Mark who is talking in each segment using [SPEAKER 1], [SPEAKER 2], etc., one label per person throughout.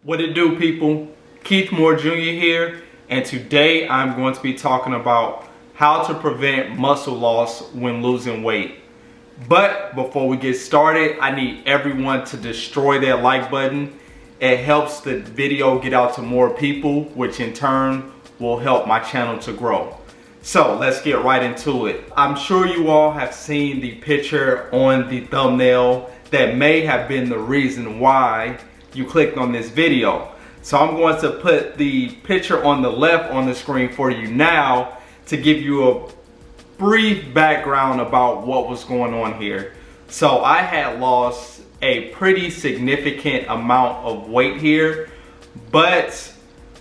[SPEAKER 1] What it do, people? Keith Moore Jr. here, and today I'm going to be talking about how to prevent muscle loss when losing weight. But before we get started, I need everyone to destroy that like button. It helps the video get out to more people, which in turn will help my channel to grow. So let's get right into it. I'm sure you all have seen the picture on the thumbnail that may have been the reason why you clicked on this video. So I'm going to put the picture on the left on the screen for you now to give you a brief background about what was going on here. So I had lost a pretty significant amount of weight here, but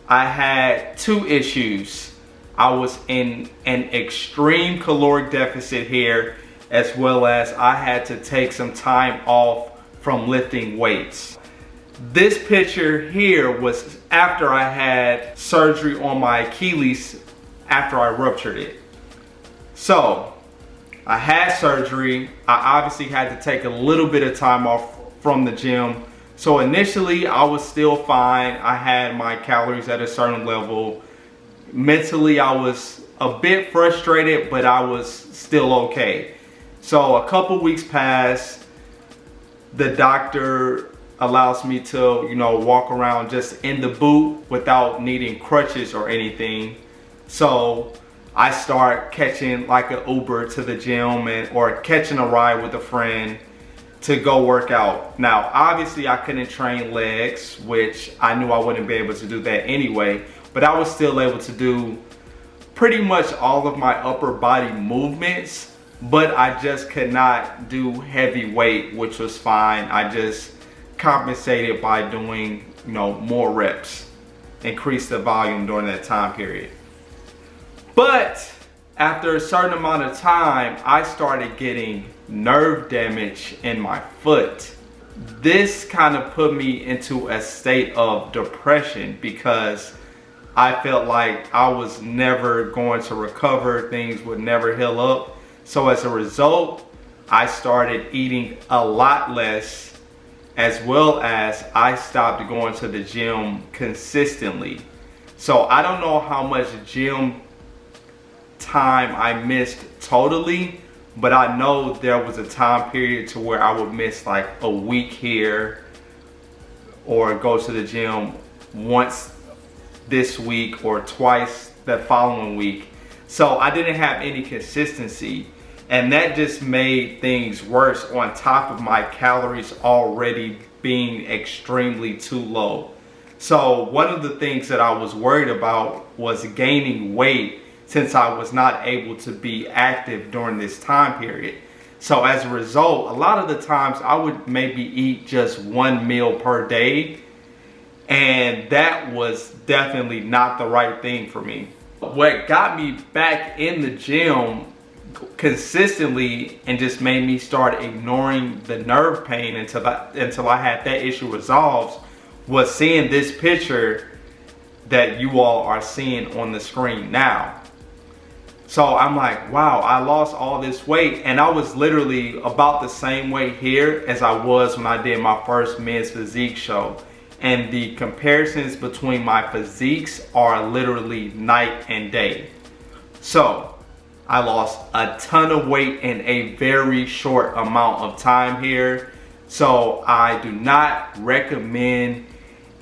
[SPEAKER 1] I had two issues. I was in an extreme caloric deficit here, as well as I had to take some time off from lifting weights. This picture here was after I had surgery on my Achilles after I ruptured it. So I had surgery. I obviously had to take a little bit of time off from the gym. So initially I was still fine. I had my calories at a certain level. Mentally I was a bit frustrated, but I was still okay. So a couple weeks passed. The doctor allows me to, walk around just in the boot without needing crutches or anything. So I start catching like an Uber to the gym or catching a ride with a friend to go work out. Now, obviously I couldn't train legs, which I knew I wouldn't be able to do that anyway, but I was still able to do pretty much all of my upper body movements, but I just could not do heavy weight, which was fine. I just compensated by doing, more reps, increase the volume during that time period. But after a certain amount of time, I started getting nerve damage in my foot. This kind of put me into a state of depression because I felt like I was never going to recover, things would never heal up. So as a result, I started eating a lot less, as well as I stopped going to the gym consistently. So I don't know how much gym time I missed totally, but I know there was a time period to where I would miss like a week here or go to the gym once this week or twice the following week. So I didn't have any consistency, and that just made things worse on top of my calories already being extremely too low. So one of the things that I was worried about was gaining weight, since I was not able to be active during this time period. So as a result, a lot of the times I would maybe eat just one meal per day, and that was definitely not the right thing for me. What got me back in the gym consistently and just made me start ignoring the nerve pain until I had that issue resolved was seeing this picture that you all are seeing on the screen now. So I'm like, wow, I lost all this weight, and I was literally about the same weight here as I was when I did my first men's physique show. And the comparisons between my physiques are literally night and day. So I lost a ton of weight in a very short amount of time here. So I do not recommend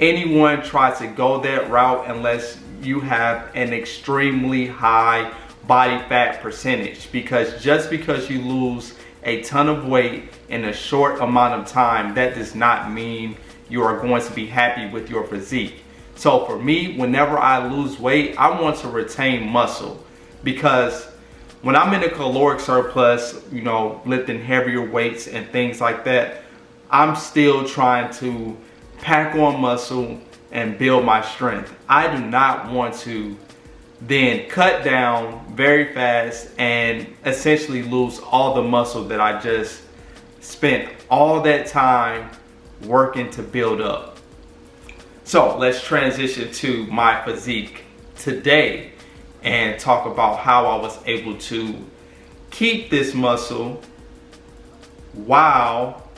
[SPEAKER 1] anyone try to go that route unless you have an extremely high body fat percentage, because just because you lose a ton of weight in a short amount of time, that does not mean you are going to be happy with your physique. So for me, whenever I lose weight, I want to retain muscle, because when I'm in a caloric surplus, lifting heavier weights and things like that, I'm still trying to pack on muscle and build my strength. I do not want to then cut down very fast and essentially lose all the muscle that I just spent all that time working to build up. So let's transition to my physique today and talk about how I was able to keep this muscle while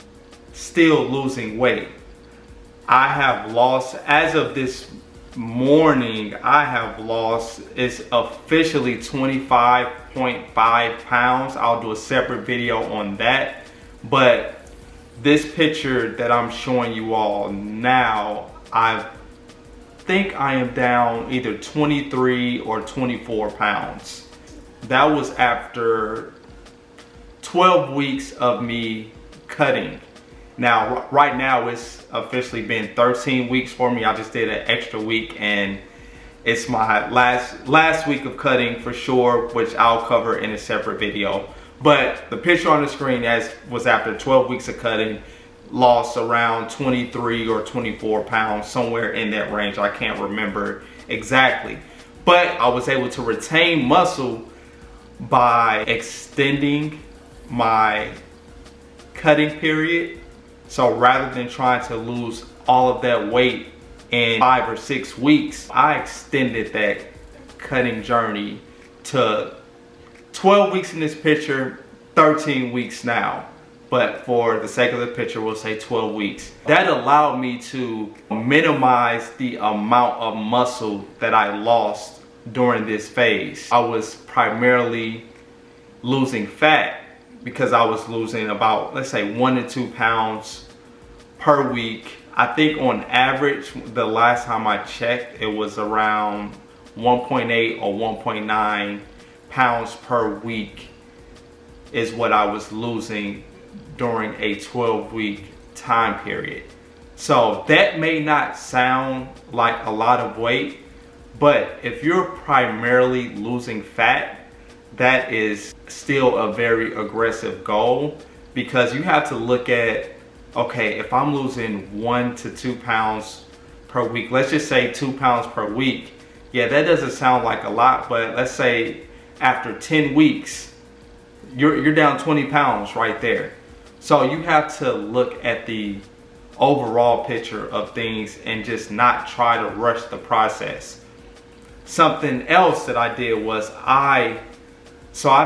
[SPEAKER 1] still losing weight. I have lost, as of this morning, I have lost, it's officially 25.5 pounds. I'll do a separate video on that. But this picture that I'm showing you all now, I think I am down either 23 or 24 pounds. That was after 12 weeks of me cutting. Now, right now, it's officially been 13 weeks for me. I just did an extra week, and it's my last week of cutting for sure, which I'll cover in a separate video. But the picture on the screen was after 12 weeks of cutting, lost around 23 or 24 pounds, somewhere in that range. I can't remember exactly. But I was able to retain muscle by extending my cutting period. So rather than trying to lose all of that weight in 5 or 6 weeks, I extended that cutting journey to 12 weeks in this picture, 13 weeks now. But for the sake of the picture, we'll say 12 weeks. That allowed me to minimize the amount of muscle that I lost during this phase. I was primarily losing fat because I was losing about, let's say, 1 to 2 pounds per week. I think on average, the last time I checked, it was around 1.8 or 1.9 pounds per week is what I was losing during a 12-week time period. So that may not sound like a lot of weight, but if you're primarily losing fat, that is still a very aggressive goal, because you have to look at, okay, if I'm losing 1 to 2 pounds per week, let's just say 2 pounds per week. Yeah, that doesn't sound like a lot, but let's say after 10 weeks, you're down 20 pounds right there. So you have to look at the overall picture of things and just not try to rush the process. Something else that I did was I've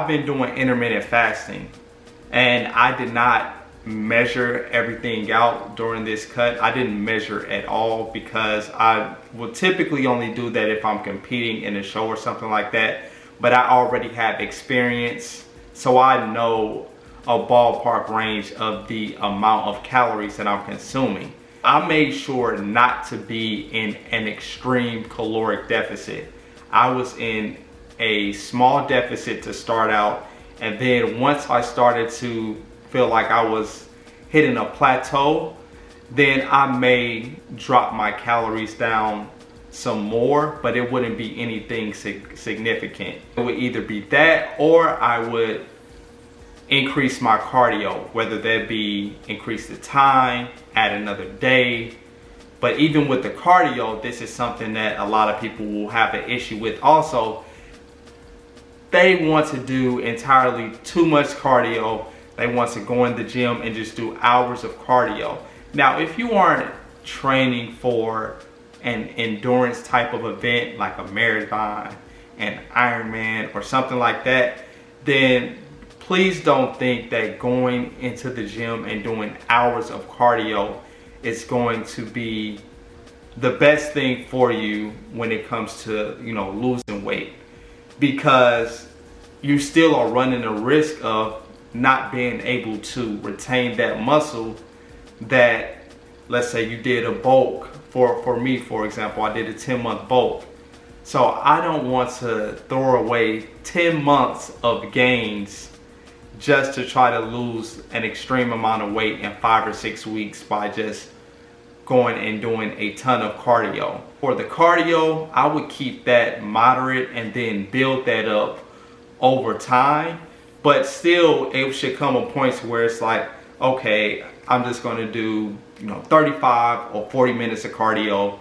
[SPEAKER 1] been doing intermittent fasting, and I did not measure everything out during this cut. I didn't measure at all, because I will typically only do that if I'm competing in a show or something like that. But I already have experience, so I know a ballpark range of the amount of calories that I'm consuming. I made sure not to be in an extreme caloric deficit. I was in a small deficit to start out, and then once I started to feel like I was hitting a plateau, then I may drop my calories down some more, but it wouldn't be anything significant. It would either be that, or I would increase my cardio, whether that be increase the time, add another day. But even with the cardio, this is something that a lot of people will have an issue with also. They want to do entirely too much cardio. They want to go in the gym and just do hours of cardio. Now, if you aren't training for an endurance type of event like a marathon, an Ironman, or something like that, then please don't think that going into the gym and doing hours of cardio is going to be the best thing for you when it comes to, losing weight, because you still are running a risk of not being able to retain that muscle that, let's say you did a bulk. For me, for example, I did a 10-month bulk. So I don't want to throw away 10 months of gains just to try to lose an extreme amount of weight in 5 or 6 weeks by just going and doing a ton of cardio. For the cardio, I would keep that moderate and then build that up over time. But still, it should come a point where it's like, okay, I'm just going to do 35 or 40 minutes of cardio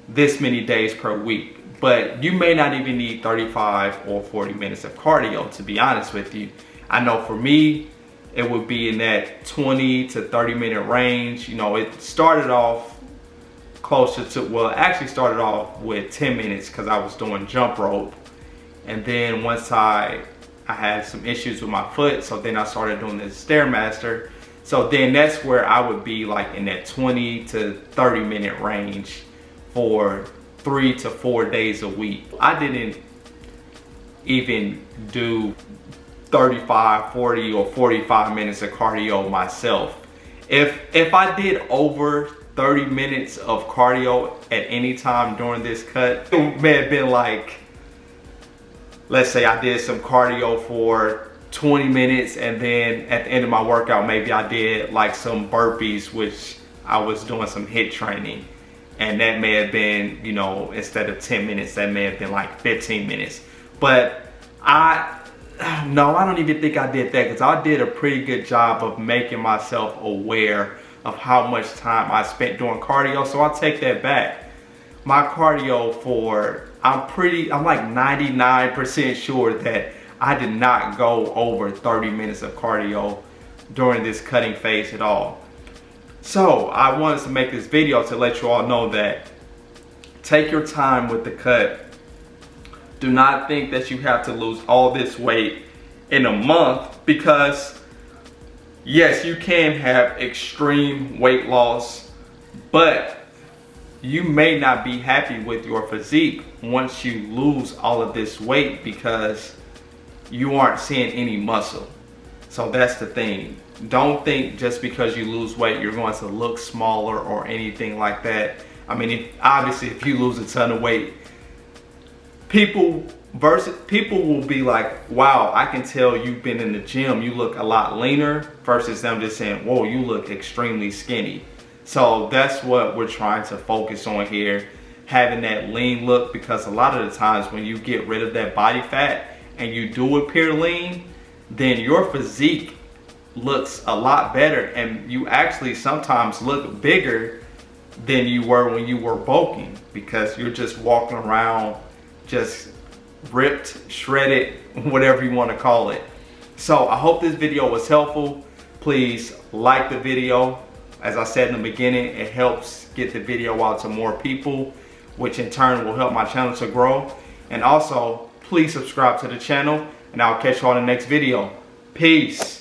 [SPEAKER 1] this many days per week. But you may not even need 35 or 40 minutes of cardio, to be honest with you. I know for me, it would be in that 20 to 30 minute range. It started off closer to, well, it actually started off with 10 minutes because I was doing jump rope. And then once I had some issues with my foot, so then I started doing this Stairmaster. So then that's where I would be like in that 20 to 30 minute range for 3 to 4 days a week. I didn't even do 35, 40, or 45 minutes of cardio myself. If I did over 30 minutes of cardio at any time during this cut, it may have been like, let's say I did some cardio for 20 minutes and then at the end of my workout, maybe I did like some burpees, which I was doing some HIIT training. And that may have been, you know, instead of 10 minutes, that may have been like 15 minutes. But I don't even think I did that, because I did a pretty good job of making myself aware of how much time I spent doing cardio. So I'll take that back. My cardio I'm like 99% sure that I did not go over 30 minutes of cardio during this cutting phase at all. So I wanted to make this video to let you all know that take your time with the cut. Do not think that you have to lose all this weight in a month, because yes, you can have extreme weight loss, but you may not be happy with your physique once you lose all of this weight, because you aren't seeing any muscle. So that's the thing. Don't think just because you lose weight you're going to look smaller or anything like that. I mean, obviously if you lose a ton of weight, people will be like, wow, I can tell you've been in the gym, you look a lot leaner, versus them just saying, whoa, you look extremely skinny. So that's what we're trying to focus on here, having that lean look, because a lot of the times when you get rid of that body fat and you do appear lean, then your physique looks a lot better, and you actually sometimes look bigger than you were when you were bulking, because you're just walking around just ripped, shredded, whatever you want to call it. So I hope this video was helpful. Please like the video. As I said in the beginning, it helps get the video out to more people, which in turn will help my channel to grow. And also, please subscribe to the channel, and I'll catch you on the next video. Peace.